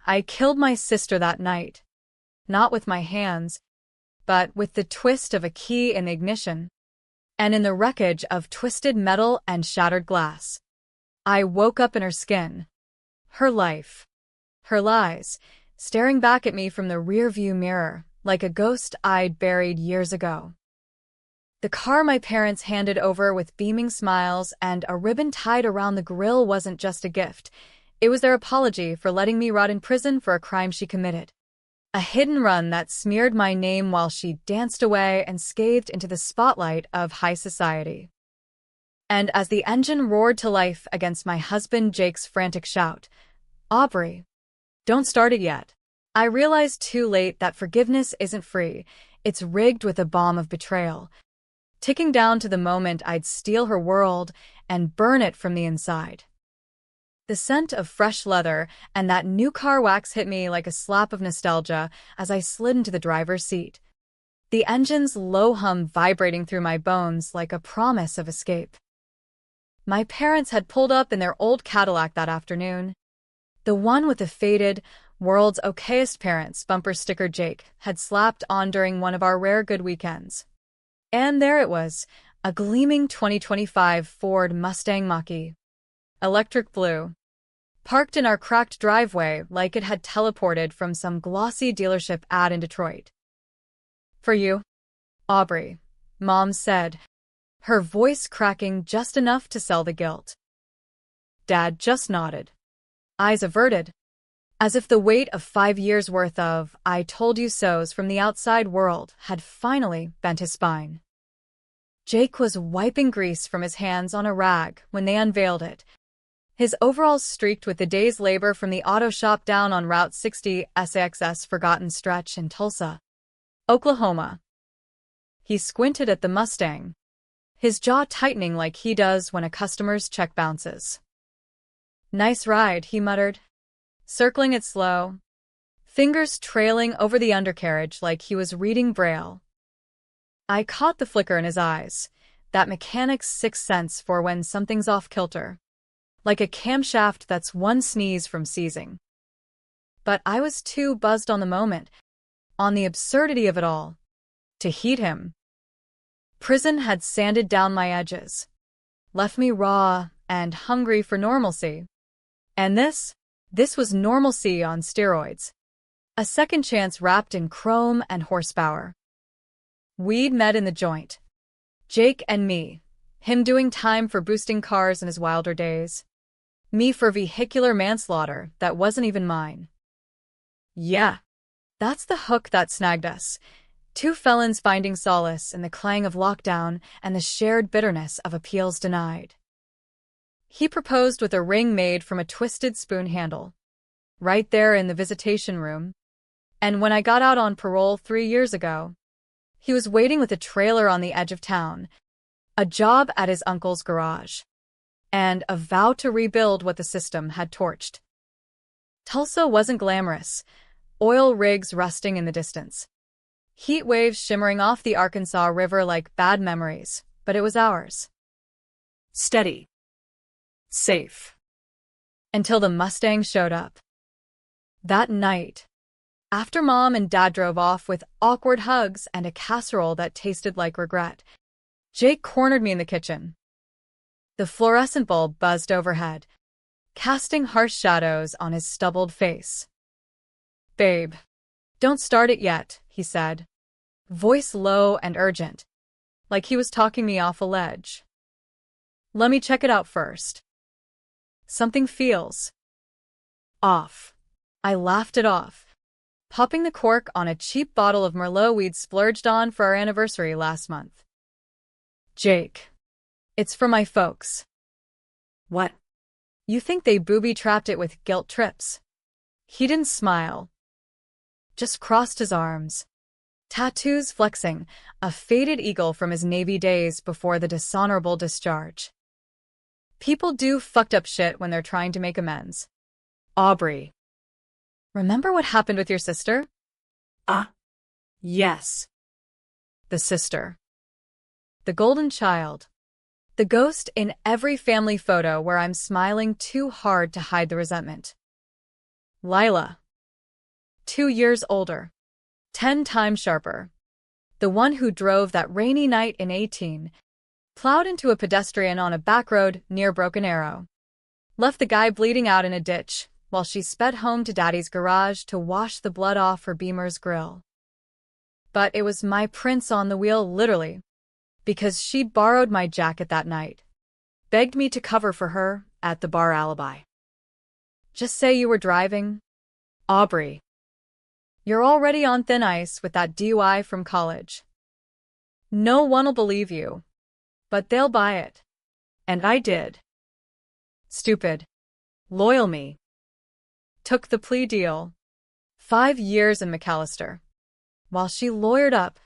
I killed my sister that night. Not with my hands, but with the twist of a key in the ignition, and in the wreckage of twisted metal and shattered glass. I woke up in her skin. Her life. Her lies, staring back at me from the rearview mirror, like a ghost I'd buried years ago. The car my parents handed over with beaming smiles and a ribbon tied around the grille wasn't just a gift. It was their apology for letting me rot in prison for a crime she committed. A hidden run that smeared my name while she danced away and scathed into the spotlight of high society. And as the engine roared to life against my husband Jake's frantic shout, "Aubrey, don't start it yet," I realized too late that forgiveness isn't free. It's rigged with a bomb of betrayal, ticking down to the moment I'd steal her world and burn it from the inside. The scent of fresh leather and that new car wax hit me like a slap of nostalgia as I slid into the driver's seat, the engine's low hum vibrating through my bones like a promise of escape. My parents had pulled up in their old Cadillac that afternoon. The one with the faded, "World's Okayest Parents" bumper sticker Jake had slapped on during one of our rare good weekends. And there it was, a gleaming 2025 Ford Mustang Mach-E. Electric blue. Parked in our cracked driveway like it had teleported from some glossy dealership ad in Detroit. "For you, Aubrey," Mom said, her voice cracking just enough to sell the guilt. Dad just nodded, eyes averted, as if the weight of 5 years' worth of "I told you so's" from the outside world had finally bent his spine. Jake was wiping grease from his hands on a rag when they unveiled it, his overalls streaked with the day's labor from the auto shop down on Route 60 SAXS Forgotten Stretch in Tulsa, Oklahoma. He squinted at the Mustang, his jaw tightening like he does when a customer's check bounces. "Nice ride," he muttered, circling it slow, fingers trailing over the undercarriage like he was reading Braille. I caught the flicker in his eyes, that mechanic's sixth sense for when something's off-kilter, like a camshaft that's one sneeze from seizing. But I was too buzzed on the moment, on the absurdity of it all, to heed him. Prison had sanded down my edges, left me raw and hungry for normalcy. And this was normalcy on steroids. A second chance wrapped in chrome and horsepower. We'd met in the joint. Jake and me, him doing time for boosting cars in his wilder days. Me for vehicular manslaughter that wasn't even mine. Yeah, that's the hook that snagged us. Two felons finding solace in the clang of lockdown and the shared bitterness of appeals denied. He proposed with a ring made from a twisted spoon handle, right there in the visitation room. And when I got out on parole 3 years ago, he was waiting with a trailer on the edge of town, a job at his uncle's garage, and a vow to rebuild what the system had torched. Tulsa wasn't glamorous, oil rigs rusting in the distance, heat waves shimmering off the Arkansas River like bad memories, but it was ours. Steady. Safe. Until the Mustang showed up. That night, after Mom and Dad drove off with awkward hugs and a casserole that tasted like regret, Jake cornered me in the kitchen. The fluorescent bulb buzzed overhead, casting harsh shadows on his stubbled face. "Babe, don't start it yet," he said, voice low and urgent, like he was talking me off a ledge. "Let me check it out first. Something feels off." I laughed it off, popping the cork on a cheap bottle of Merlot we'd splurged on for our anniversary last month. "Jake, it's for my folks." "What? You think they booby-trapped it with guilt trips?" He didn't smile, just crossed his arms, tattoos flexing, a faded eagle from his Navy days before the dishonorable discharge. "People do fucked up shit when they're trying to make amends. Aubrey, remember what happened with your sister?" Yes. The sister. The golden child. The ghost in every family photo where I'm smiling too hard to hide the resentment. Lila. 2 years older. 10 times sharper. The one who drove that rainy night in 18, plowed into a pedestrian on a back road near Broken Arrow. Left the guy bleeding out in a ditch, while she sped home to Daddy's garage to wash the blood off her Beamer's grill. But it was my prince on the wheel, literally, because she'd borrowed my jacket that night. Begged me to cover for her at the bar alibi. Just say you were driving, Aubrey. You're already on thin ice with that DUI from college. No one'll believe you, but they'll buy it. And I did. Stupid. Loyal me. Took the plea deal. 5 years in McAllister. While she lawyered up,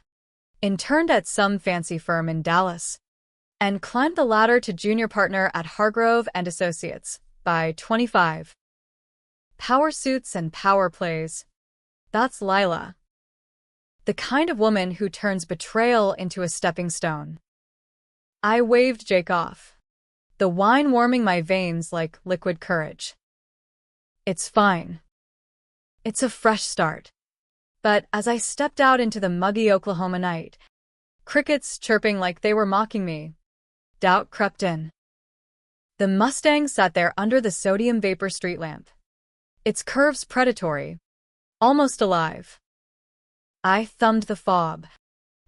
interned at some fancy firm in Dallas, and climbed the ladder to junior partner at Hargrove and Associates by 25. Power suits and power plays. That's Lila. The kind of woman who turns betrayal into a stepping stone. I waved Jake off, the wine warming my veins like liquid courage. It's fine. It's a fresh start. But as I stepped out into the muggy Oklahoma night, crickets chirping like they were mocking me, doubt crept in. The Mustang sat there under the sodium vapor street lamp, its curves predatory, almost alive. I thumbed the fob,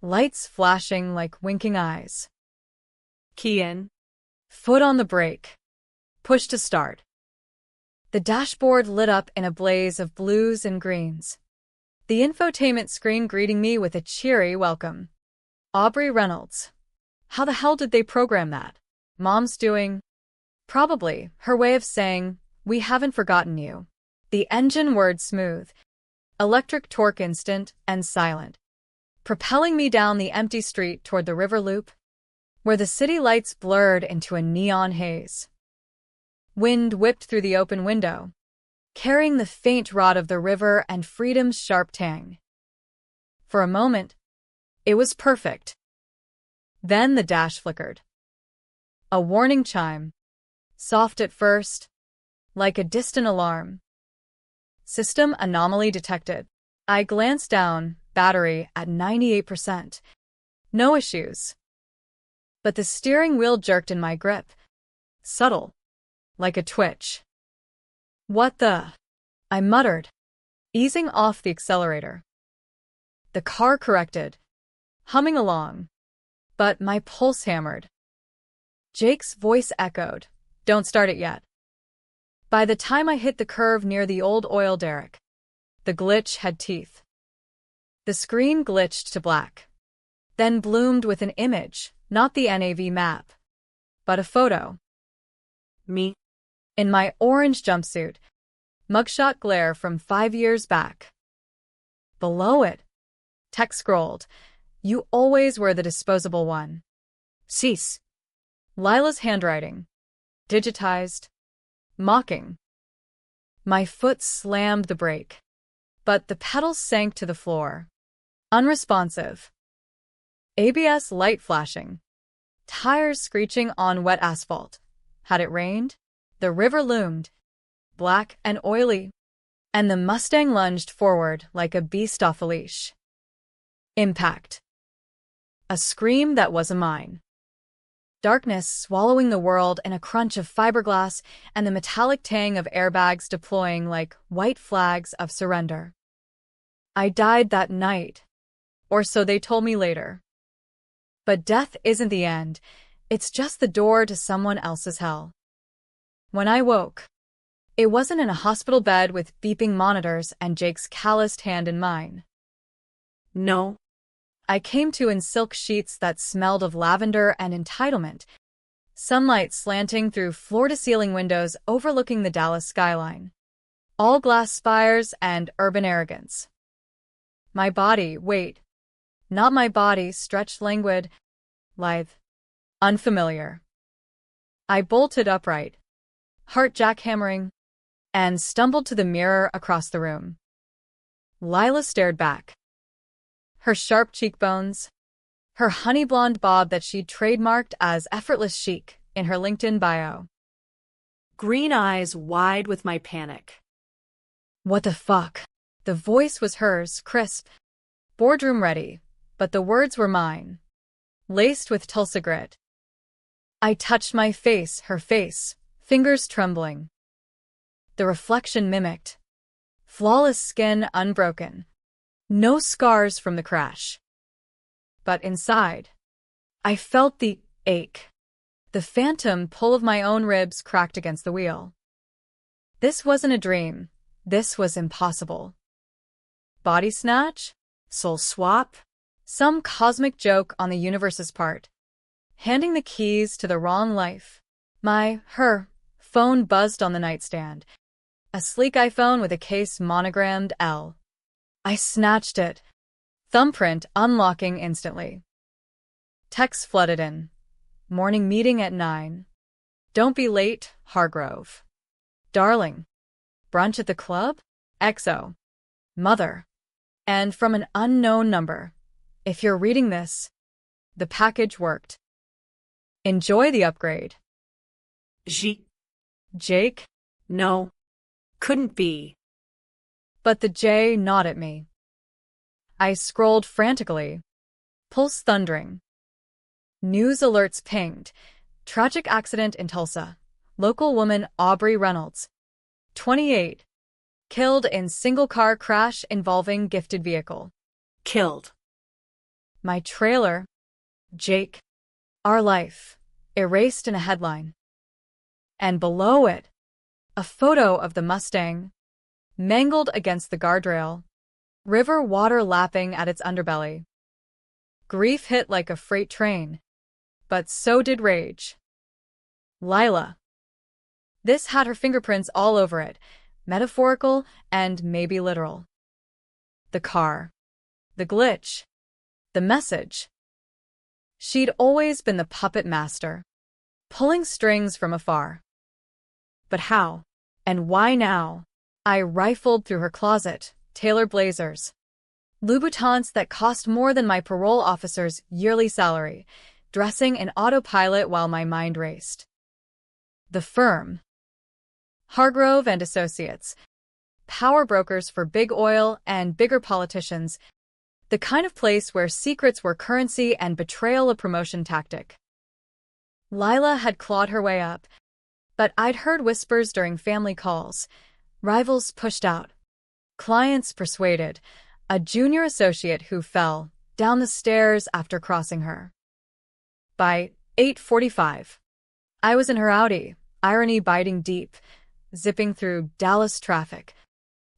lights flashing like winking eyes. Key in. Foot on the brake. Push to start. The dashboard lit up in a blaze of blues and greens. The infotainment screen greeting me with a cheery welcome. Aubrey Reynolds. How the hell did they program that? Mom's doing? Probably her way of saying, we haven't forgotten you. The engine whirred smooth, electric torque instant and silent, propelling me down the empty street toward the river loop, where the city lights blurred into a neon haze. Wind whipped through the open window, carrying the faint rot of the river and freedom's sharp tang. For a moment, it was perfect. Then the dash flickered. A warning chime, soft at first, like a distant alarm. System anomaly detected. I glanced down, battery at 98%. No issues. But the steering wheel jerked in my grip. Subtle. Like a twitch. What the? I muttered, easing off the accelerator. The car corrected, humming along, but my pulse hammered. Jake's voice echoed, don't start it yet. By the time I hit the curve near the old oil derrick, the glitch had teeth. The screen glitched to black, then bloomed with an image, not the NAV map, but a photo. Me. In my orange jumpsuit, mugshot glare from 5 years back. Below it, text scrolled, you always were the disposable one. Cease. Lila's handwriting. Digitized. Mocking. My foot slammed the brake, but the pedals sank to the floor. Unresponsive. ABS light flashing. Tires screeching on wet asphalt. Had it rained? The river loomed, black and oily, and the Mustang lunged forward like a beast off a leash. Impact. A scream that was a mine. Darkness swallowing the world in a crunch of fiberglass and the metallic tang of airbags deploying like white flags of surrender. I died that night, or so they told me later. But death isn't the end, it's just the door to someone else's hell. When I woke, it wasn't in a hospital bed with beeping monitors and Jake's calloused hand in mine. No. I came to in silk sheets that smelled of lavender and entitlement, sunlight slanting through floor-to-ceiling windows overlooking the Dallas skyline, all glass spires and urban arrogance. My body, wait, not my body, stretched languid, lithe, unfamiliar. I bolted upright, heart jackhammering, and stumbled to the mirror across the room. Lila stared back. Her sharp cheekbones, her honey blonde bob that she'd trademarked as effortless chic in her LinkedIn bio. Green eyes wide with my panic. What the fuck? The voice was hers, crisp, boardroom ready, but the words were mine, laced with Tulsa grit. I touched my face, her face, fingers trembling. The reflection mimicked. Flawless skin unbroken. No scars from the crash. But inside, I felt the ache. The phantom pull of my own ribs cracked against the wheel. This wasn't a dream. This was impossible. Body snatch? Soul swap? Some cosmic joke on the universe's part. Handing the keys to the wrong life. Her phone buzzed on the nightstand. A sleek iPhone with a case monogrammed L. I snatched it. Thumbprint unlocking instantly. Text flooded in. Morning meeting at 9. Don't be late, Hargrove. Darling. Brunch at the club? XO. Mother. And from an unknown number. If you're reading this, the package worked. Enjoy the upgrade. Jake? No. Couldn't be. But the J gnawed at me. I scrolled frantically, pulse thundering. News alerts pinged. Tragic accident in Tulsa. Local woman Aubrey Reynolds, 28, killed in single-car crash involving gifted vehicle. Killed. My trailer, Jake, our life, erased in a headline. And below it, a photo of the Mustang, mangled against the guardrail, river water lapping at its underbelly. Grief hit like a freight train, but so did rage. Lila. This had her fingerprints all over it, metaphorical and maybe literal. The car. The glitch. The message. She'd always been the puppet master, pulling strings from afar. But how? And why now? I rifled through her closet, tailored blazers, Louboutins that cost more than my parole officer's yearly salary, dressing in autopilot while my mind raced. The firm. Hargrove and Associates, power brokers for big oil and bigger politicians, the kind of place where secrets were currency and betrayal a promotion tactic. Lila had clawed her way up, but I'd heard whispers during family calls, rivals pushed out, clients persuaded, a junior associate who fell down the stairs after crossing her. By 8:45, I was in her Audi, irony biting deep, zipping through Dallas traffic,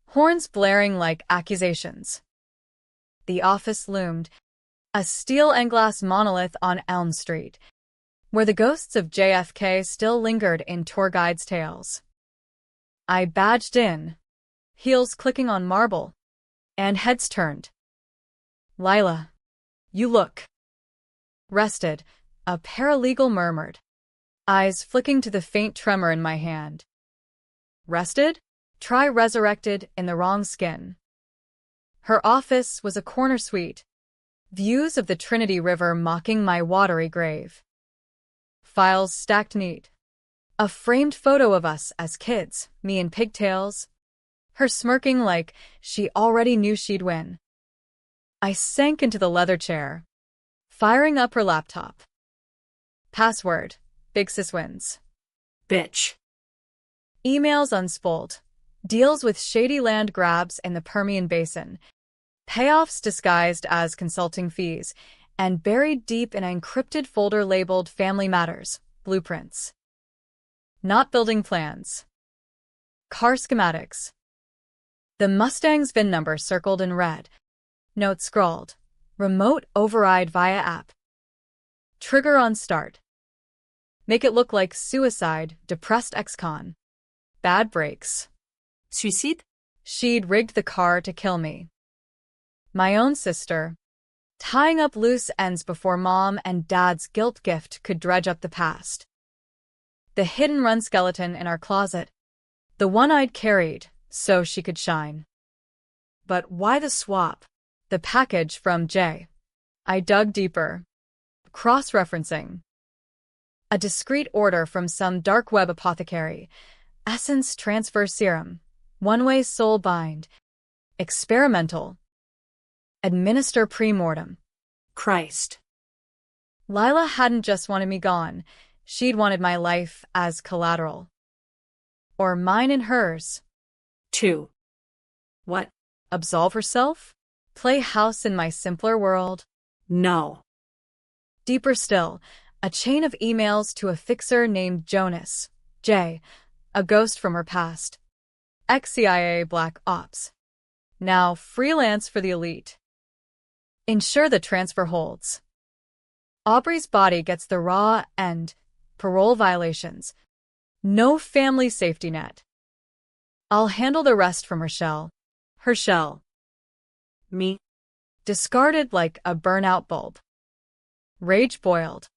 horns blaring like accusations. The office loomed, a steel and glass monolith on Elm Street, where the ghosts of JFK still lingered in tour guides' tales. I badged in, heels clicking on marble, and heads turned. Lila, you look rested, a paralegal murmured, eyes flicking to the faint tremor in my hand. Rested? Try resurrected in the wrong skin. Her office was a corner suite, views of the Trinity River mocking my watery grave. Files stacked neat. A framed photo of us as kids, me in pigtails, her smirking like she already knew she'd win. I sank into the leather chair, firing up her laptop. Password, Big Sis wins. Bitch. Emails unspooled. Deals with shady land grabs in the Permian Basin. Payoffs disguised as consulting fees, and buried deep in an encrypted folder labeled Family Matters, Blueprints. Not building plans. Car schematics. The Mustang's VIN number circled in red. Note scrawled. Remote override via app. Trigger on start. Make it look like suicide, depressed ex-con. Bad brakes. Suicide? She'd rigged the car to kill me. My own sister. Tying up loose ends before Mom and Dad's guilt gift could dredge up the past. The hit-and-run skeleton in our closet. The one I'd carried, so she could shine. But why the swap? The package from J. I dug deeper. Cross-referencing. A discreet order from some dark web apothecary. Essence transfer serum. One-way soul bind. experimental, administer pre-mortem. Christ. Lila hadn't just wanted me gone, she'd wanted my life as collateral. Or mine and hers. 2. What? Absolve herself? Play house in my simpler world? No. Deeper still, a chain of emails to a fixer named Jonas, J., a ghost from her past. Ex-CIA Black Ops. Now freelance for the elite. Ensure the transfer holds. Aubrey's body gets the raw end, parole violations. No family safety net. I'll handle the rest from her shell. Her shell. Me. Discarded like a burnout bulb. Rage boiled.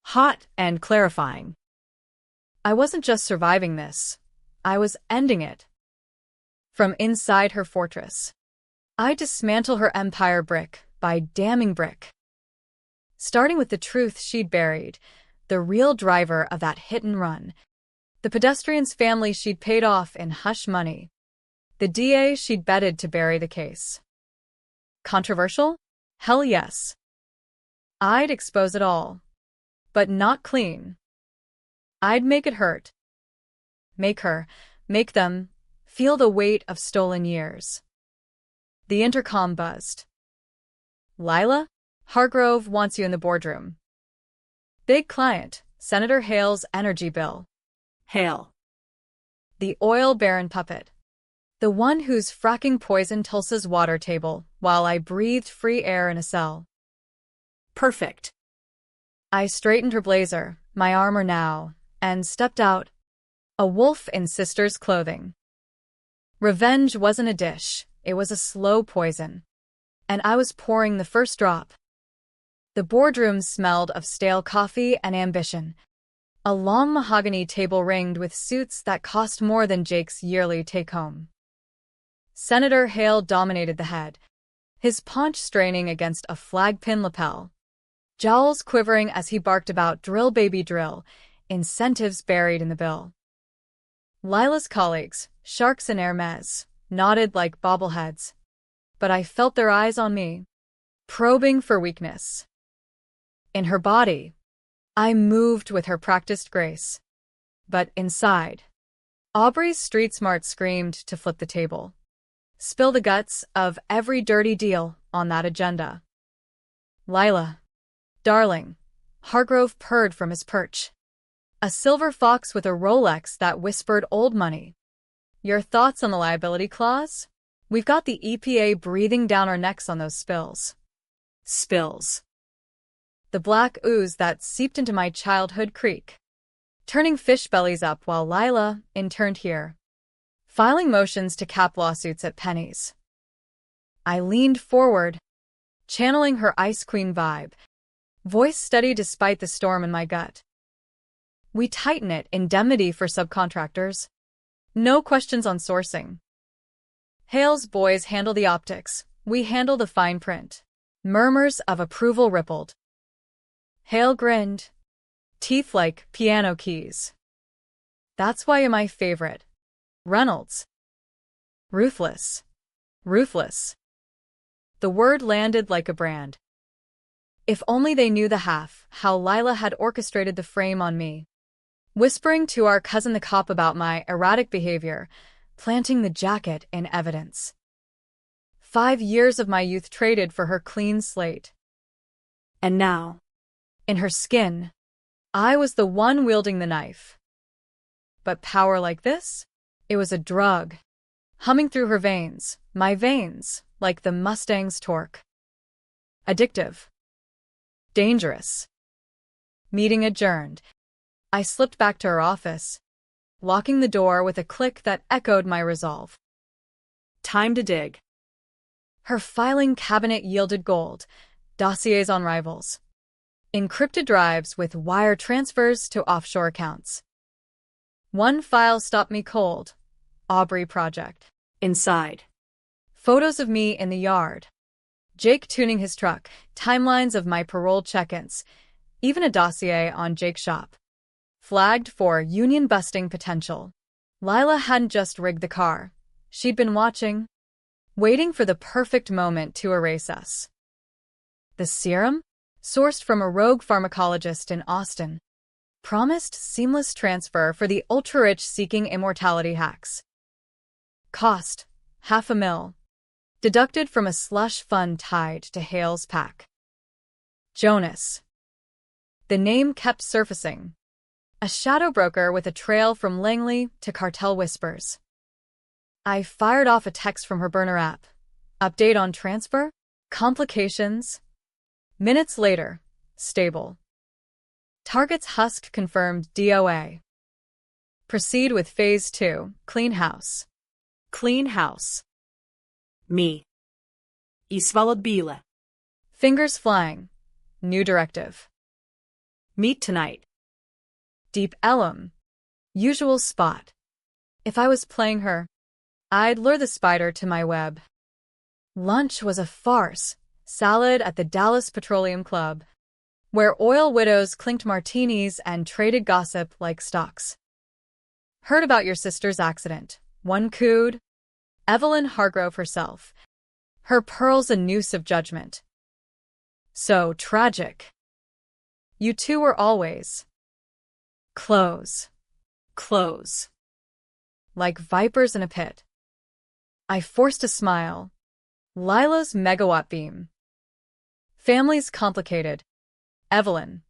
Hot and clarifying. I wasn't just surviving this. I was ending it. From inside her fortress. I dismantle her empire brick by damning brick. Starting with the truth she'd buried, the real driver of that hit and run. The pedestrian's family she'd paid off in hush money. The DA she'd betted to bury the case. Controversial? Hell yes. I'd expose it all. But not clean. I'd make it hurt. Make her, make them, feel the weight of stolen years. The intercom buzzed. Lila, Hargrove wants you in the boardroom. Big client, Senator Hale's energy bill. Hale. The oil baron puppet. The one whose fracking poisoned Tulsa's water table while I breathed free air in a cell. Perfect. I straightened her blazer, my armor now, and stepped out. A wolf in sister's clothing. Revenge wasn't a dish, it was a slow poison. And I was pouring the first drop. The boardroom smelled of stale coffee and ambition. A long mahogany table ringed with suits that cost more than Jake's yearly take-home. Senator Hale dominated the head, his paunch straining against a flagpin lapel. Jowls quivering as he barked about drill baby drill, incentives buried in the bill. Lila's colleagues, Sharks and Hermes, nodded like bobbleheads. But I felt their eyes on me, probing for weakness. In her body, I moved with her practiced grace. But inside, Aubrey's street-smart screamed to flip the table. Spill the guts of every dirty deal on that agenda. Lila. Darling. Hargrove purred from his perch. A silver fox with a Rolex that whispered old money. Your thoughts on the liability clause? We've got the EPA breathing down our necks on those spills. Spills. The black ooze that seeped into my childhood creek. Turning fish bellies up while Lila interned here. Filing motions to cap lawsuits at pennies. I leaned forward, channeling her Ice Queen vibe. Voice steady despite the storm in my gut. We tighten it, indemnity for subcontractors. No questions on sourcing. Hale's boys handle the optics, we handle the fine print. Murmurs of approval rippled. Hale grinned, teeth like piano keys. That's why you're my favorite. Reynolds. Ruthless. Ruthless. The word landed like a brand. If only they knew the half, how Lila had orchestrated the frame on me. Whispering to our cousin the cop about my erratic behavior, planting the jacket in evidence. 5 years of my youth traded for her clean slate. And now, in her skin, I was the one wielding the knife. But power like this? It was a drug. Humming through her veins, my veins, like the Mustang's torque. Addictive. Dangerous. Meeting adjourned. I slipped back to her office, locking the door with a click that echoed my resolve. Time to dig. Her filing cabinet yielded gold, dossiers on rivals. Encrypted drives with wire transfers to offshore accounts. One file stopped me cold. Aubrey project. Inside. Photos of me in the yard. Jake tuning his truck, timelines of my parole check-ins, even a dossier on Jake's shop. Flagged for union-busting potential. Lila hadn't just rigged the car. She'd been watching. waiting for the perfect moment to erase us. The serum, sourced from a rogue pharmacologist in Austin, promised seamless transfer for the ultra-rich seeking immortality hacks. Cost, $500,000, deducted from a slush fund tied to Hale's pack. Jonas. The name kept surfacing. A shadow broker with a trail from Langley to cartel whispers. I fired off a text from her burner app. Update on transfer? Complications? Minutes later, stable. Target's husk confirmed DOA. Proceed with Phase 2, clean house. Clean house. Me. Isvalod bile. Fingers flying. New directive. Meet tonight. Deep Ellum. Usual spot. If I was playing her, I'd lure the spider to my web. Lunch was a farce. Salad at the Dallas Petroleum Club, where oil widows clinked martinis and traded gossip like stocks. Heard about your sister's accident. One cooed. Evelyn Hargrove herself. Her pearls a noose of judgment. So tragic. You two were always. Close. Close. Like vipers in a pit. I forced a smile. Lila's megawatt beam. Family's complicated. Evelyn.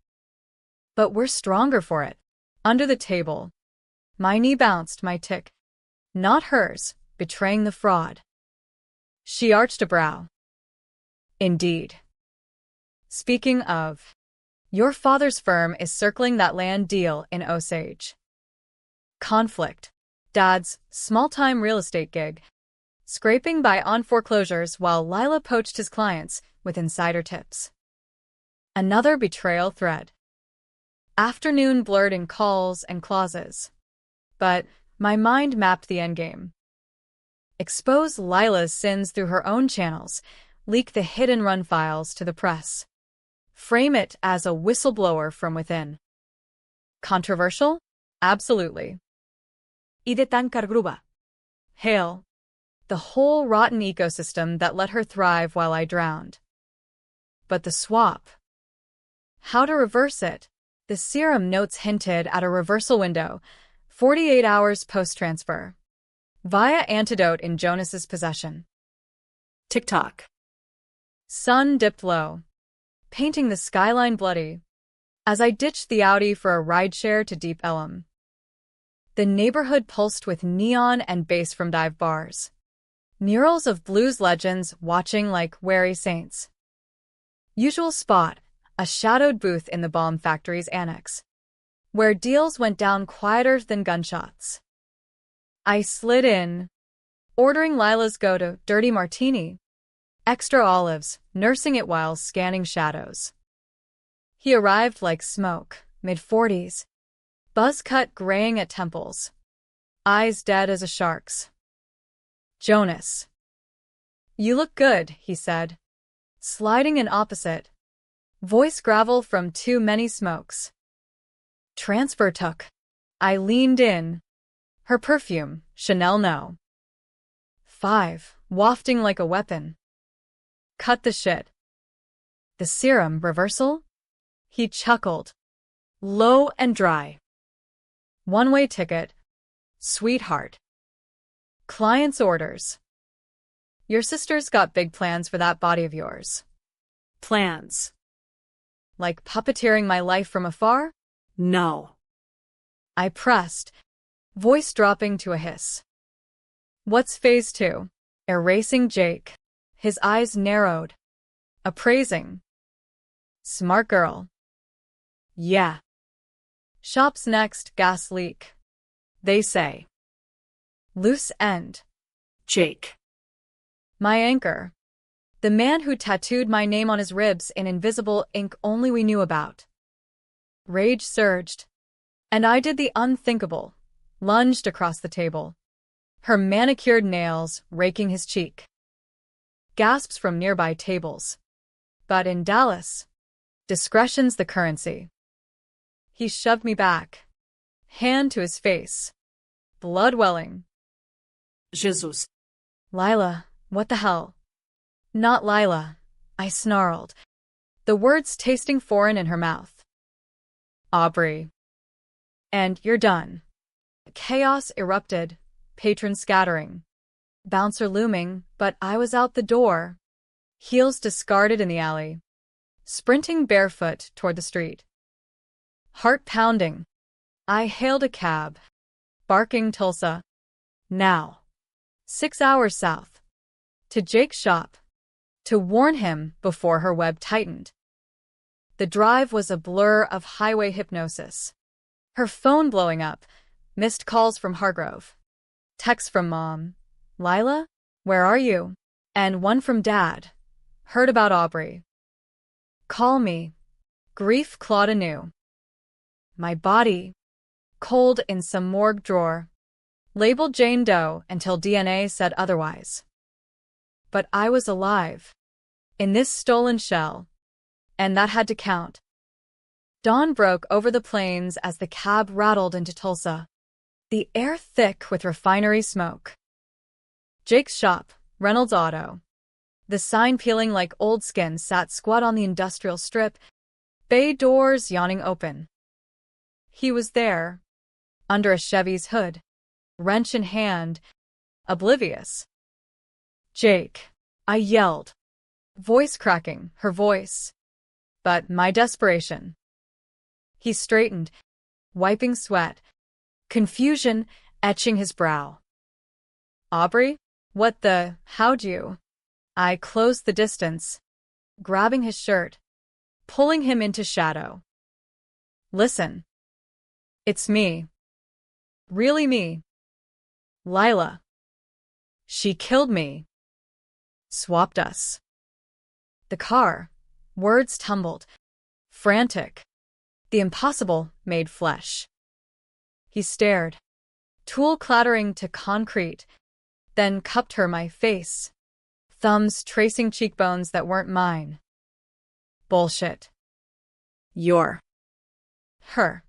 But we're stronger for it. Under the table. My knee bounced, my tick. Not hers, betraying the fraud. She arched a brow. Indeed. Speaking of, your father's firm is circling that land deal in Osage. Conflict. Dad's small-time real estate gig. Scraping by on foreclosures while Lila poached his clients with insider tips. Another betrayal thread. Afternoon blurred in calls and clauses. But my mind mapped the endgame. Expose Lila's sins through her own channels, leak the hit-and-run files to the press. Frame it as a whistleblower from within. Controversial? Absolutely. Idetankar gruba. Hale. The whole rotten ecosystem that let her thrive while I drowned. But the swap. How to reverse it? The serum notes hinted at a reversal window, 48 hours post-transfer. Via antidote in Jonas's possession. TikTok. Sun dipped low, painting the skyline bloody, as I ditched the Audi for a rideshare to Deep Ellum. The neighborhood pulsed with neon and bass from dive bars. Murals of blues legends watching like wary saints. Usual spot, a shadowed booth in the bomb factory's annex, where deals went down quieter than gunshots. I slid in, ordering Lila's go-to dirty martini, extra olives, nursing it while scanning shadows. He arrived like smoke, mid-40s, buzz-cut graying at temples, eyes dead as a shark's. Jonas. You look good, he said, sliding in opposite, voice gravel from too many smokes. Transfer took. I leaned in. Her perfume, Chanel No. 5, wafting like a weapon. Cut the shit. The serum reversal? He chuckled. Low and dry. One-way ticket. Sweetheart. Client's orders. Your sister's got big plans for that body of yours. Plans. Like puppeteering my life from afar? No. I pressed, voice dropping to a hiss. What's Phase 2? Erasing Jake. His eyes narrowed. Appraising. Smart girl. Yeah. Shop's next gas leak. They say. Loose end. Jake. My anchor. The man who tattooed my name on his ribs in invisible ink only we knew about. Rage surged. And I did the unthinkable. Lunged across the table. Her manicured nails raking his cheek. Gasps from nearby tables. But in Dallas, discretion's the currency. He shoved me back. Hand to his face. Blood welling. Jesus. Lila, What the hell? Not Lila, I snarled, the words tasting foreign in her mouth. Aubrey. And you're done. Chaos erupted, patrons scattering. Bouncer looming, but I was out the door, heels discarded in the alley, sprinting barefoot toward the street. Heart pounding, I hailed a cab, barking Tulsa. Now. 6 hours south. To Jake's shop. To warn him before her web tightened. The drive was a blur of highway hypnosis. Her phone blowing up, missed calls from Hargrove. Texts from Mom. Lila? Where are you? And one from Dad. Heard about Aubrey. Call me. Grief clawed anew. My body, cold in some morgue drawer, labeled Jane Doe until DNA said otherwise. But I was alive, in this stolen shell, and that had to count. Dawn broke over the plains as the cab rattled into Tulsa, the air thick with refinery smoke. Jake's shop, Reynolds Auto. The sign peeling like old skin sat squat on the industrial strip, bay doors yawning open. He was there, under a Chevy's hood, wrench in hand, oblivious. Jake, I yelled, voice cracking, her voice, but my desperation. He straightened, wiping sweat, confusion etching his brow. Aubrey? What the, how'd you? I closed the distance, grabbing his shirt, pulling him into shadow. Listen. It's me. Really me. Lila. She killed me. Swapped us. The car. Words tumbled. Frantic. The impossible made flesh. He stared, tool clattering to concrete, then cupped her my face, thumbs tracing cheekbones that weren't mine. Bullshit. You're her.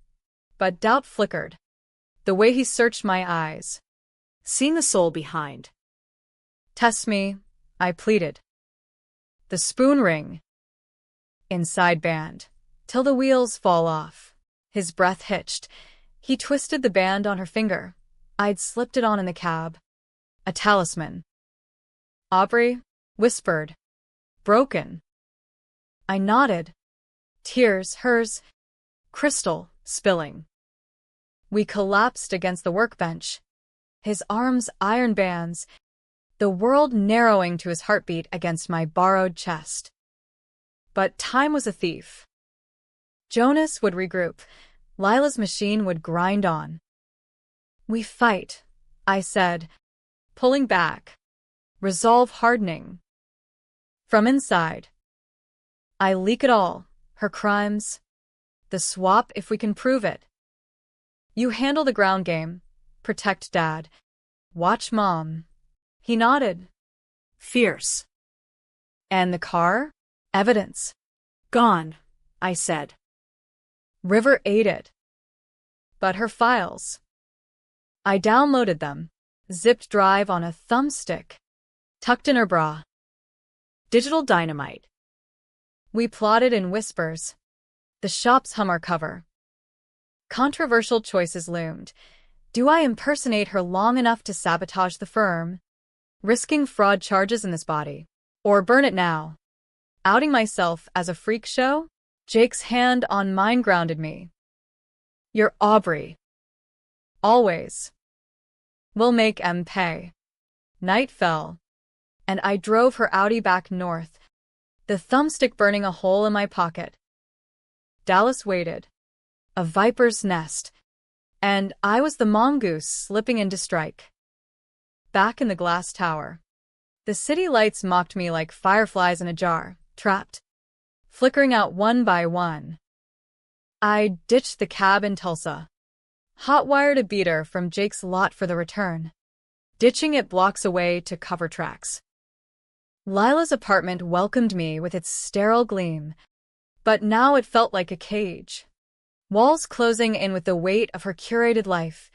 But doubt flickered, the way he searched my eyes, seeing the soul behind. Test me, I pleaded. The spoon ring. Inside band, till the wheels fall off. His breath hitched. He twisted the band on her finger. I'd slipped it on in the cab. A talisman. Aubrey whispered. Broken. I nodded. Tears, hers, crystal, spilling. We collapsed against the workbench, his arms iron bands, the world narrowing to his heartbeat against my borrowed chest. But time was a thief. Jonas would regroup. Lila's machine would grind on. We fight, I said, pulling back, resolve hardening. From inside. I leak it all, her crimes, the swap if we can prove it. You handle the ground game, protect Dad, watch Mom. He nodded. Fierce. And the car? Evidence. Gone, I said. River ate it. But her files. I downloaded them, zipped drive on a thumbstick, tucked in her bra. Digital dynamite. We plotted in whispers. The shop's Hummer cover. Controversial choices loomed. Do I impersonate her long enough to sabotage the firm, risking fraud charges in this body? Or burn it now? Outing myself as a freak show? Jake's hand on mine grounded me. You're Aubrey. Always. We'll make M pay. Night fell, and I drove her Audi back north, the thumbstick burning a hole in my pocket. Dallas waited. A viper's nest, and I was the mongoose slipping in to strike. Back in the glass tower, the city lights mocked me like fireflies in a jar, trapped, flickering out one by one. I ditched the cab in Tulsa, hot-wired a beater from Jake's lot for the return, ditching it blocks away to cover tracks. Lila's apartment welcomed me with its sterile gleam, but now it felt like a cage. Walls closing in with the weight of her curated life,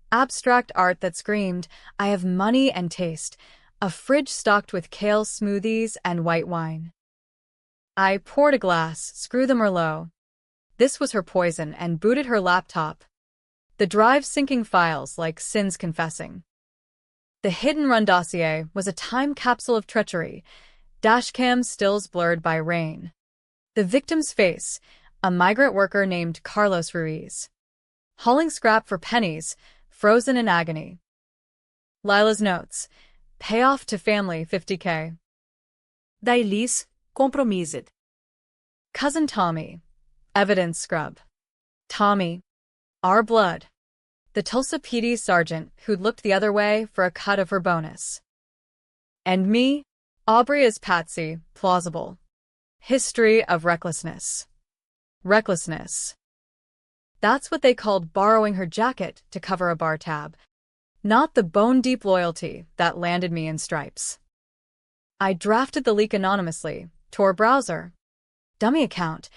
abstract art that screamed, I have money and taste, a fridge stocked with kale smoothies and white wine. I poured a glass, screw the Merlot. This was her poison, and booted her laptop. The drive syncing files like sins confessing. The hidden run dossier was a time capsule of treachery, dashcam stills blurred by rain. The victim's face, a migrant worker named Carlos Ruiz. Hauling scrap for pennies, frozen in agony. Lila's notes. Payoff to family $50K. Da Elis, compromised. Cousin Tommy. Evidence scrub. Tommy. Our blood. The Tulsa PD sergeant who'd looked the other way for a cut of her bonus. And me, Aubrey as Patsy, plausible. History of recklessness. Recklessness. That's what they called borrowing her jacket to cover a bar tab, not the bone-deep loyalty that landed me in stripes. I drafted the leak anonymously, Tor browser, dummy account,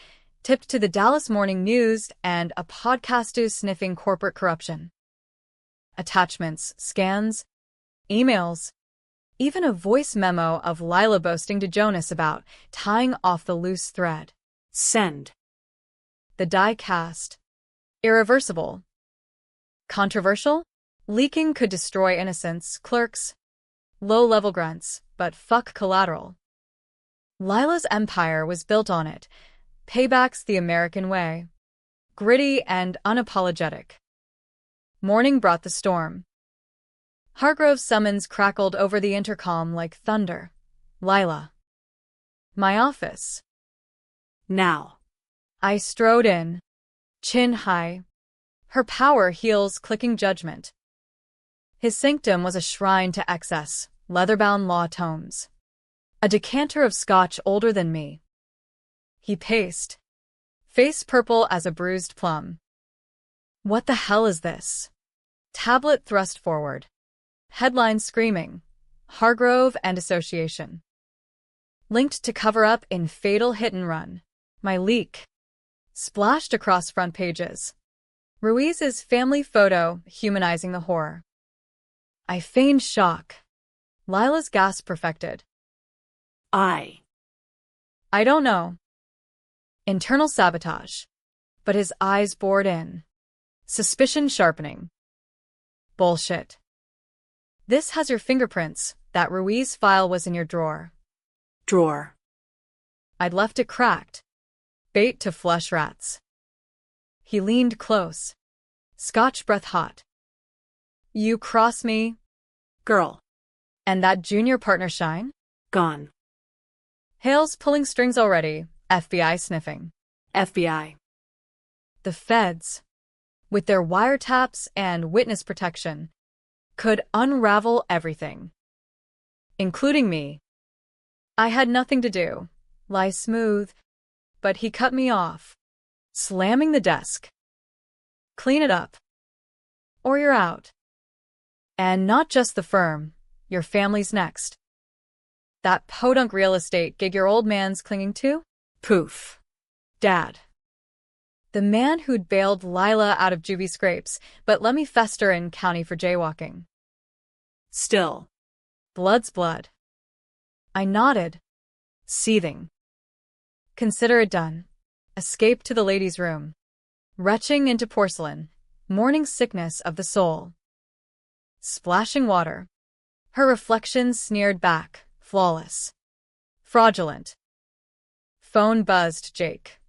tipped to the Dallas Morning News and a podcastu sniffing corporate corruption. Attachments, scans, emails, even a voice memo of Lila boasting to Jonas about tying off the loose thread. Send. The die cast. Irreversible. Controversial? Leaking could destroy innocence, clerks, low-level grunts, but fuck collateral. Lila's empire was built on it. Payback's the American way. Gritty and unapologetic. Morning brought the storm. Hargrove's summons crackled over the intercom like thunder. Lila. My office. Now. I strode in, chin high. Her power heals clicking judgment. His sanctum was a shrine to excess, leather-bound law tomes. A decanter of scotch older than me. He paced, face purple as a bruised plum. What the hell is this? Tablet thrust forward. Headline screaming. Hargrove and Association. Linked to cover up in fatal hit and run. My leak. Splashed across front pages. Ruiz's family photo humanizing the horror. I feigned shock. Lila's gasp perfected. I don't know. Internal sabotage. But his eyes bored in. Suspicion sharpening. Bullshit. This has your fingerprints. That Ruiz file was in your drawer. Drawer. I'd left it cracked. Bait to flush rats. He leaned close. Scotch breath hot. You cross me, Girl. and that junior partner Shine? Gone. Hale's pulling strings already, FBI sniffing. FBI. The feds, with their wiretaps and witness protection, could unravel everything. Including me. I had nothing to do. Lie smooth. But he cut me off, slamming the desk. Clean it up. Or you're out. And not just the firm, your family's next. That podunk real estate gig your old man's clinging to? Poof. Dad. The man who'd bailed Lila out of juvie scrapes, but let me fester in county for jaywalking. Still. Blood's blood. I nodded, seething. Consider it done. Escape to the ladies' room. Retching into porcelain. Morning sickness of the soul. Splashing water. Her reflection sneered back, flawless. Fraudulent. Phone buzzed Jake.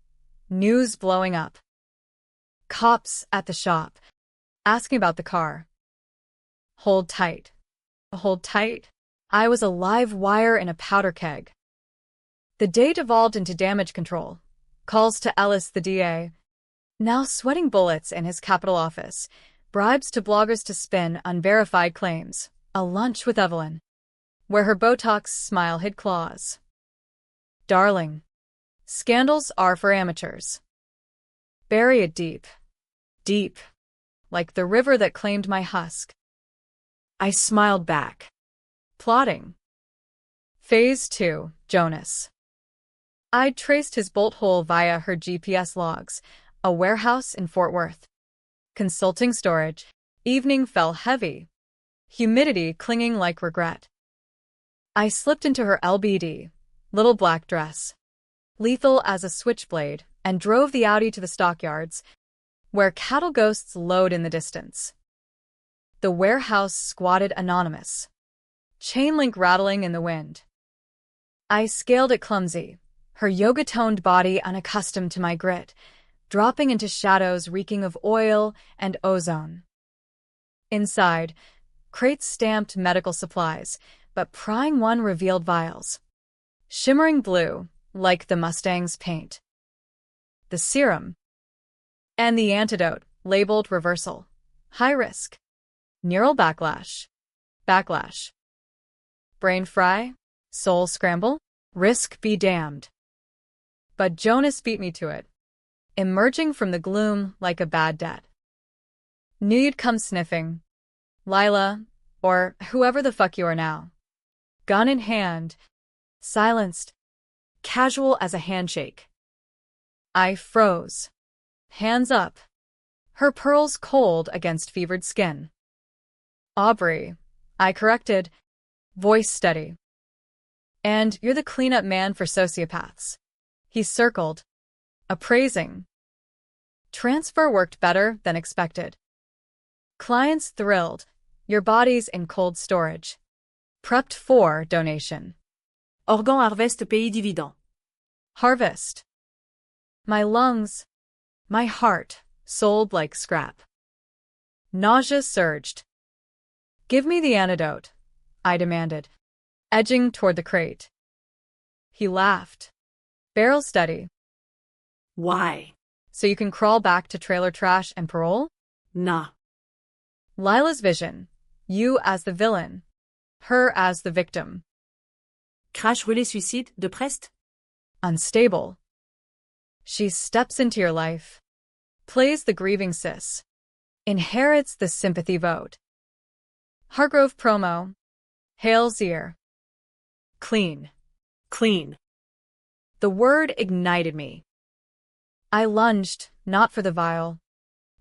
News blowing up. Cops at the shop. Asking about the car. Hold tight. Hold tight? I was a live wire in a powder keg. The day devolved into damage control. Calls to Ellis, the DA. Now sweating bullets in his Capitol office. Bribes to bloggers to spin unverified claims. A lunch with Evelyn. Where her Botox smile hid claws. Darling. Scandals are for amateurs. Bury it deep. Deep. Like the river that claimed my husk. I smiled back. Plotting. Phase 2, Jonas. I'd traced his bolt hole via her GPS logs, a warehouse in Fort Worth. Consulting storage. Evening fell heavy. Humidity clinging like regret. I slipped into her LBD, little black dress, lethal as a switchblade, and drove the Audi to the stockyards, where cattle ghosts lowed in the distance. The warehouse squatted anonymous, chain link rattling in the wind. I scaled it clumsy, her yoga-toned body unaccustomed to my grit, dropping into shadows reeking of oil and ozone. Inside, crates stamped medical supplies, but prying one revealed vials, shimmering blue, like the Mustang's paint. The serum. And the antidote, labeled reversal. High risk. Neural backlash. Backlash. Brain fry? Soul scramble? Risk be damned. But Jonas beat me to it, emerging from the gloom like a bad debt. Knew you'd come sniffing. Lila, or whoever the fuck you are now. Gun in hand, silenced, casual as a handshake. I froze. Hands up. Her pearls cold against fevered skin. Aubrey, I corrected, voice steady. And you're the cleanup man for sociopaths. He circled, appraising. Transfer worked better than expected. Clients thrilled. Your body's in cold storage. Prepped for donation. Organ harvest pays dividend. Harvest. My lungs, my heart, sold like scrap. Nausea surged. Give me the antidote, I demanded, edging toward the crate. He laughed. Barrel steady. Why? So you can crawl back to trailer trash and parole? Nah. Lila's vision. You as the villain. Her as the victim. Crash relais suicide de Prest? Unstable. She steps into your life. Plays the grieving sis. Inherits the sympathy vote. Hargrove promo. Hail's ear. Clean. Clean. The word ignited me. I lunged, not for the vial,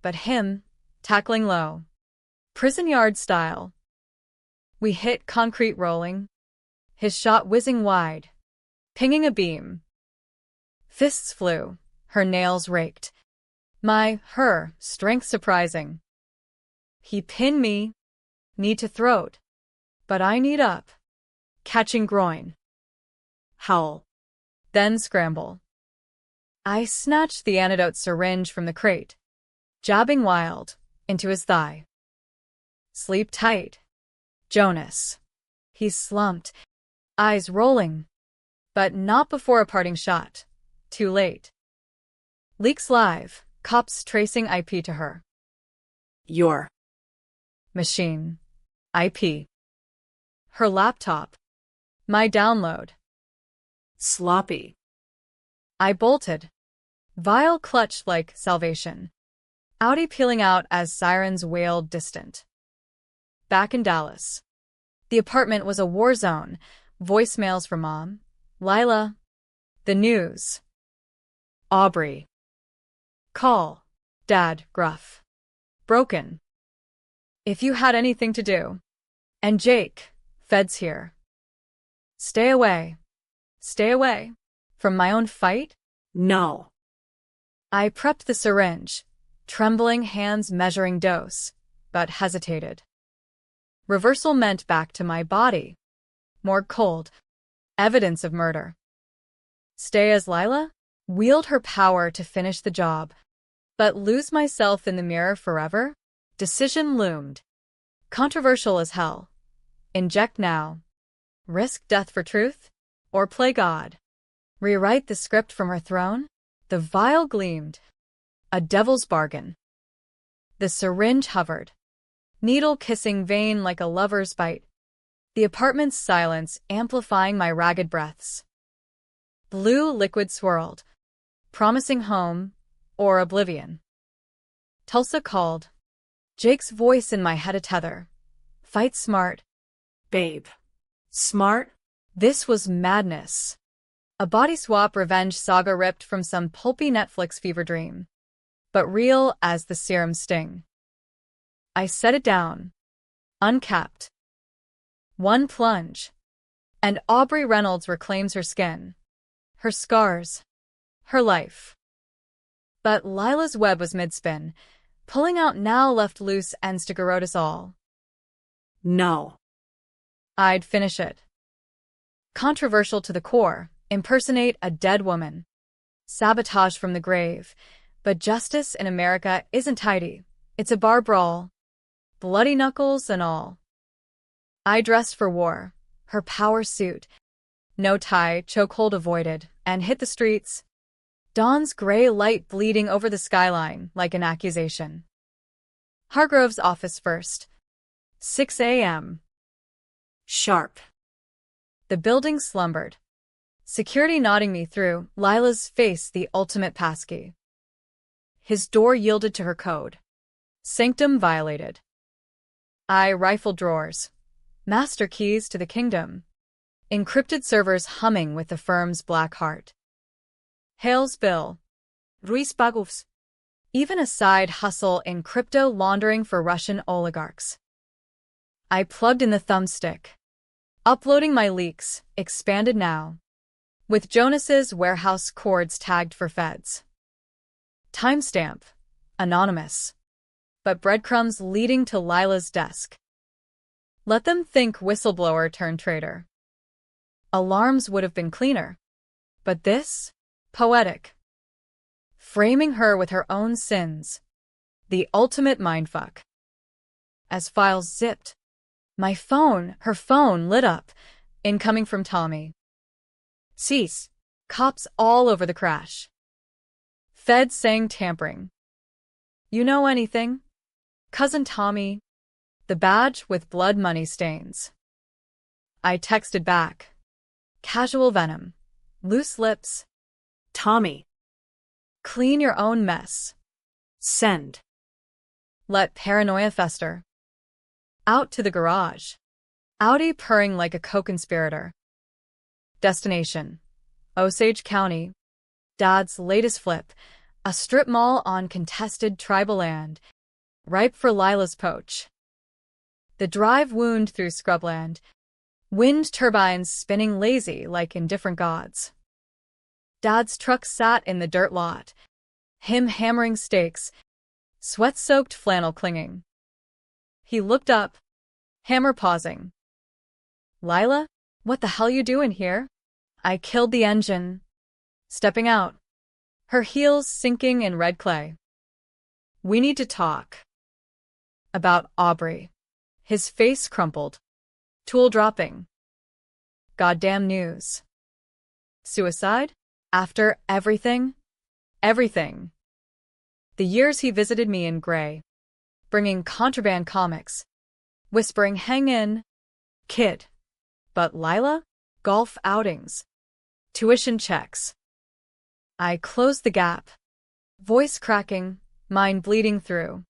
but him, tackling low. Prison yard style. We hit concrete rolling. His shot whizzing wide, pinging a beam. Fists flew, her nails raked. Her strength surprising. He pinned me, knee to throat, but I kneed up, catching groin. Howl. Then scramble. I snatched the antidote syringe from the crate, jabbing wild, into his thigh. Sleep tight. Jonas. He slumped, eyes rolling, but not before a parting shot. Too late. Leaks live, cops tracing IP to her. Your. Machine. IP. Her laptop. My download. Sloppy. I bolted. Vial clutched like salvation. Audi peeling out as sirens wailed distant. Back in Dallas. The apartment was a war zone. Voicemails from Mom. Lila. The news. Aubrey. Call. Dad, gruff. Broken. If you had anything to do. And Jake. Feds here. Stay away. Stay away. From my own fight? No. I prepped the syringe, trembling hands measuring dose, but hesitated. Reversal meant back to my body. More cold. Evidence of murder. Stay as Lila? Wield her power to finish the job. But lose myself in the mirror forever? Decision loomed. Controversial as hell. Inject now. Risk death for truth? Or play God? Rewrite the script from her throne? The vial gleamed. A devil's bargain. The syringe hovered. Needle kissing vein like a lover's bite. The apartment's silence amplifying my ragged breaths. Blue liquid swirled. Promising home or oblivion. Tulsa called. Jake's voice in my head a tether. Fight smart. Babe. Smart? This was madness. A body swap revenge saga ripped from some pulpy Netflix fever dream. But real as the serum sting. I set it down. Uncapped. One plunge. And Aubrey Reynolds reclaims her skin, her scars, her life. But Lila's web was mid-spin. Pulling out now left loose ends to garrote us all. No. I'd finish it. Controversial to the core, impersonate a dead woman. Sabotage from the grave. But justice in America isn't tidy. It's a bar brawl. Bloody knuckles and all. I dressed for war. Her power suit. No tie, chokehold avoided, and hit the streets. Dawn's gray light bleeding over the skyline like an accusation. Hargrove's office first. 6 a.m. Sharp. The building slumbered. Security nodding me through, Lila's face the ultimate passkey. His door yielded to her code. Sanctum violated. I rifled drawers. Master keys to the kingdom. Encrypted servers humming with the firm's black heart. Hale's bill. Ruiz Pagos. Even a side hustle in crypto laundering for Russian oligarchs. I plugged in the thumbstick. Uploading my leaks, expanded now. With Jonas's warehouse cords tagged for feds. Timestamp. Anonymous. But breadcrumbs leading to Lila's desk. Let them think whistleblower turned traitor. Alarms would have been cleaner. But this? Poetic. Framing her with her own sins. The ultimate mindfuck. As files zipped. Her phone lit up. Incoming from Tommy. Cease. Cops all over the crash. Feds saying tampering. You know anything? Cousin Tommy. The badge with blood money stains. I texted back. Casual venom. Loose lips. Tommy. Clean your own mess. Send. Let paranoia fester. Out to the garage. Audi purring like a co-conspirator. Destination. Osage County. Dad's latest flip. A strip mall on contested tribal land. Ripe for Lila's poach. The drive wound through scrubland. Wind turbines spinning lazy like indifferent gods. Dad's truck sat in the dirt lot. Him hammering stakes. Sweat-soaked flannel clinging. He looked up. Hammer pausing. Lila, what the hell you doing here? I killed the engine. Stepping out. Her heels sinking in red clay. We need to talk. About Aubrey. His face crumpled. Tool dropping. Goddamn news. Suicide? After everything? Everything. The years he visited me in gray. Bringing contraband comics. Whispering hang in. Kid. But Lila? Golf outings. Tuition checks. I closed the gap. Voice cracking, mind bleeding through.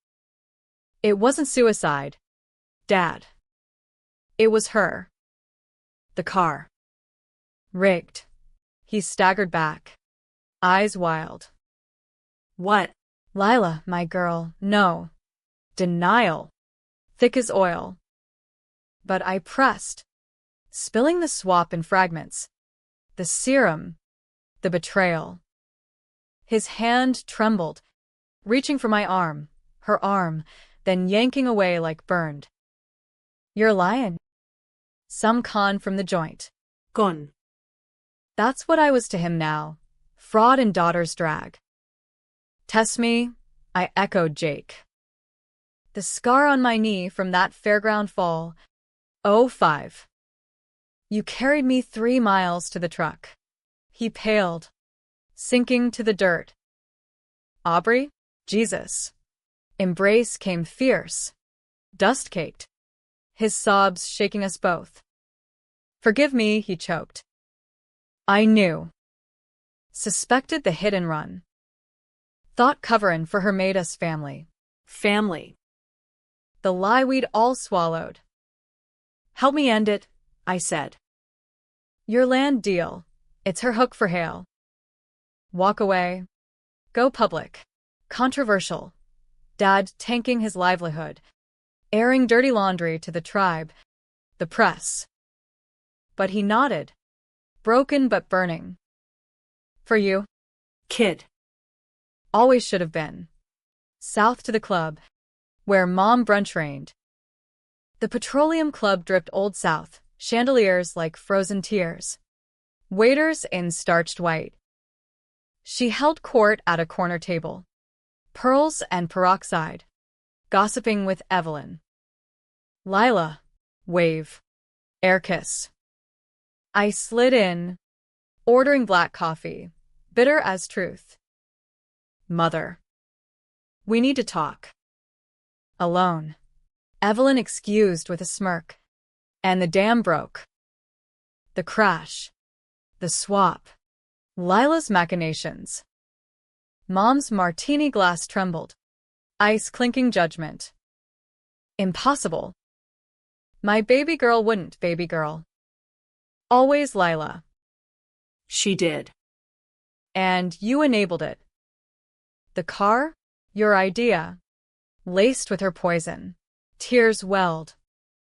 It wasn't suicide. Dad. It was her. The car. Rigged. He staggered back. Eyes wild. What? Lila, my girl, no. Denial. Thick as oil. But I pressed. Spilling the swap in fragments. The serum. The betrayal. His hand trembled, reaching for my arm, her arm, then yanking away like burned. You're lying. Some con from the joint. Gone. That's what I was to him now. Fraud and daughter's drag. Test me, I echoed Jake. The scar on my knee from that fairground fall. 05. You carried me 3 miles to the truck. He paled, sinking to the dirt. Aubrey? Jesus. Embrace came fierce, dust-caked, his sobs shaking us both. Forgive me, he choked. I knew. Suspected the hit and run. Thought coverin' for her made us family. Family. The lie we'd all swallowed. Help me end it, I said. Your land deal. It's her hook for Hale. Walk away. Go public. Controversial. Dad tanking his livelihood. Airing dirty laundry to the tribe. The press. but he nodded. Broken but burning. For you? Kid. Always should have been. South to the club, where Mom brunch reigned. The Petroleum Club dripped Old South, chandeliers like frozen tears. Waiters in starched white. She held court at a corner table. Pearls and peroxide. Gossiping with Evelyn. Lila. Wave. Air kiss. I slid in, ordering black coffee, bitter as truth. Mother. We need to talk. Alone. Evelyn excused with a smirk. And the dam broke. The crash. The swap. Lila's machinations. Mom's martini glass trembled. Ice clinking judgment. Impossible. My baby girl wouldn't, baby girl. Always Lila. She did. And you enabled it. The car? Your idea. Laced with her poison. Tears welled.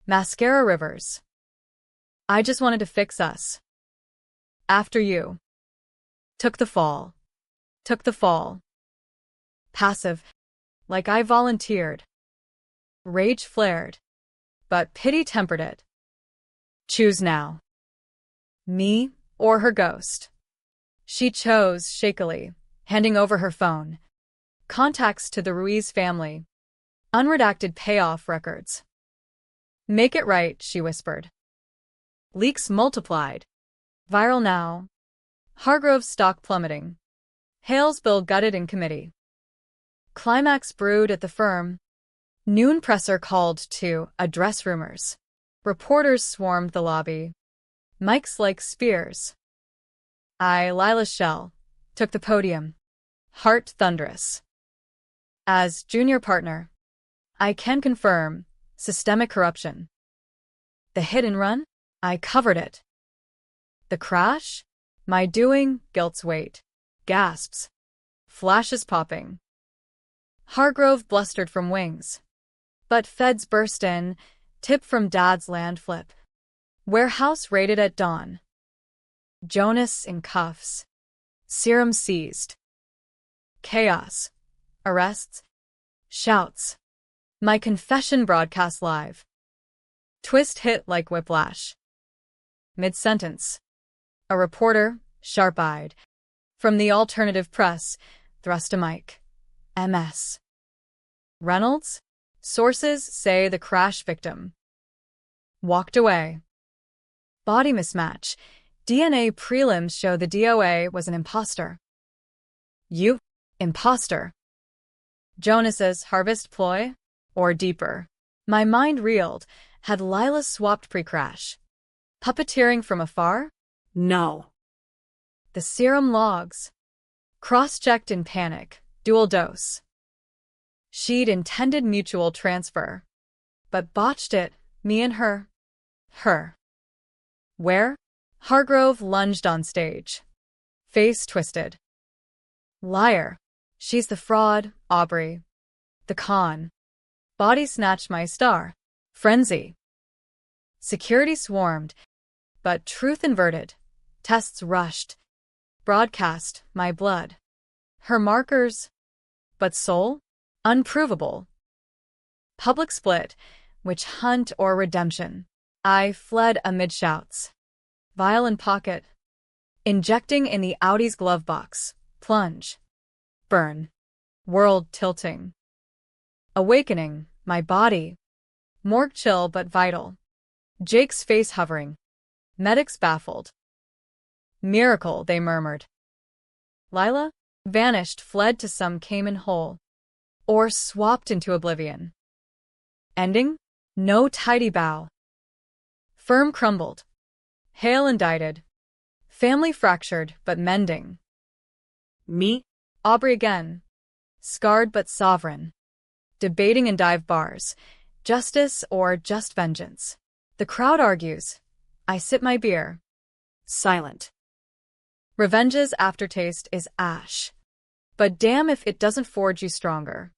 Mascara rivers. I just wanted to fix us. After you. Took the fall. Took the fall. Passive. Like I volunteered. Rage flared. But pity tempered it. Choose now. Me or her ghost. She chose shakily, handing over her phone. Contacts to the Ruiz family. Unredacted payoff records. Make it right, she whispered. Leaks multiplied. Viral now. Hargrove's stock plummeting. Hale's bill gutted in committee. Climax brewed at the firm. Noon presser called to address rumors. Reporters swarmed the lobby. Mics like spears. Lila Shell, took the podium. Heart thunderous. As junior partner, I can confirm systemic corruption. The hit and run? I covered it. The crash? My doing, guilt's weight. Gasps. Flashes popping. Hargrove blustered from wings. But feds burst in, tip from Dad's land flip. Warehouse raided at dawn. Jonas in cuffs. Serum seized. Chaos. Arrests. Shouts. My confession broadcast live. Twist hit like whiplash. Mid-sentence. A reporter, sharp-eyed, from the alternative press, thrust a mic. MS. Reynolds? Sources say the crash victim. Walked away. Body mismatch. DNA prelims show the DOA was an imposter. You? Imposter. Jonas's harvest ploy? Or deeper? My mind reeled. Had Lila swapped pre-crash? Puppeteering from afar? No. The serum logs. Cross-checked in panic. Dual dose. She'd intended mutual transfer. But botched it, me and her. Her. Where? Hargrove lunged on stage. Face twisted. Liar. She's the fraud, Aubrey. The con. Body snatched my star. Frenzy. Security swarmed. But truth inverted. Tests rushed. Broadcast, my blood. Her markers. But soul? Unprovable. Public split. Witch hunt or redemption. I fled amid shouts. Vial in pocket. Injecting in the Audi's glove box. Plunge. Burn. World tilting. Awakening, my body. Morgue chill but vital. Jake's face hovering. Medics baffled. Miracle, they murmured. Lila? Vanished, fled to some Cayman hole. Or swapped into oblivion. Ending? No tidy bow. Firm crumbled. Hale indicted. Family fractured, but mending. Me? Aubrey again. Scarred but sovereign. Debating in dive bars. Justice or just vengeance. The crowd argues. I sip my beer. Silent. Revenge's aftertaste is ash. But damn if it doesn't forge you stronger.